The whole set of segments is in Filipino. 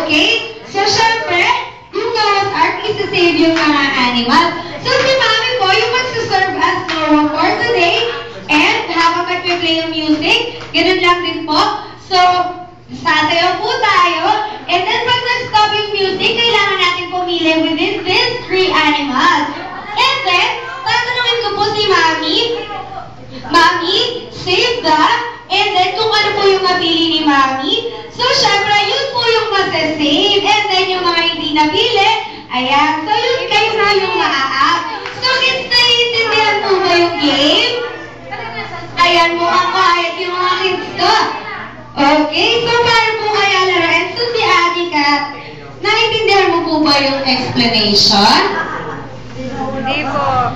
Okay? So, syempre, yung Noah's Ark is to save yung mga animals. So, si Mami po, yung magsaserve as Noah for today, and habang magpe-play yung music, ganun lang din po. So, sasayaw po tayo, and then pag nag-stop yung music, kailangan natin pumili within these 3 animals. And then, tatanungin ko po si Mami, save the, and then kung ano po yung mapili ni Mami. So, syempre, yun po yung masasave. And then, yung mga hindi napili, ayan. So, yun kayo na yung maa-up. So, kids, naiintindihan po ba yung game? Ayan, mukhang kahit yung mga kids ko. Okay, so paano po kaya laruin? So, si Anika, naiintindihan mo po ba yung explanation? Hindi po.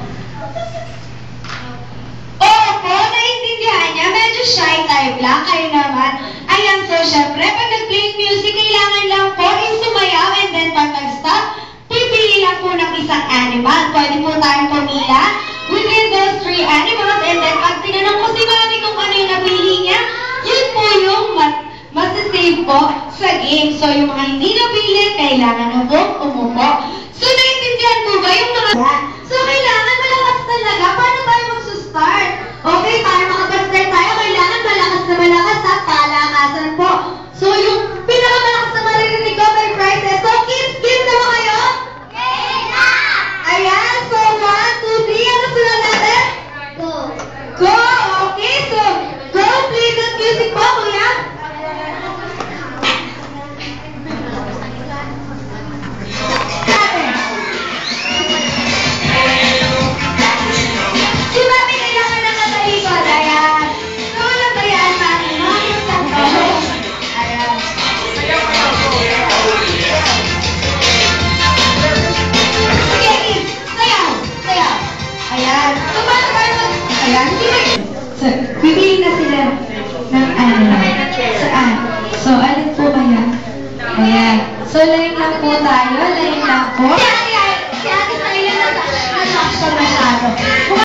Opo, naiintindihan niya. Medyo shy type lang. Kayo naman. Ayan, so syempre, pag nag-play music, kailangan lang po yung sumayaw, and then pag nag-stop, pipili lang po ng isang animal. Pwede po tayong pumila within those 3 animals, and then pag tinanong ko si Mami kung ano yung napili niya, yun po yung masasave po sa game. So, yung mga hindi napili, kailangan na po umupo. So, naiintindihan po ba yung mga... So, kailangan malakas talaga. Paano tayo mag-start? Okay, para makapag-start tayo, kailangan malakas at palakasan po. So, yung pinakamalakas na maririnig ko, may prizes. So, kids na ba kayo? Ayan, so 1, 2, 3, ano sila natin? Go! Okay, so, go, play that music po, kuya. Si Mami kailangan na natalikod, ayan. So, ulang ba yan, Mami? Mami, sakto. Ayan. Sige, kids, sayaw. Ayan. So, paano tayo ayan, sige. So, bibili na sila ng ano. Saan? So, alin po kaya? Ayan. So, line lang po tayo. Line lang po. Si ate tayo na nasa masyado.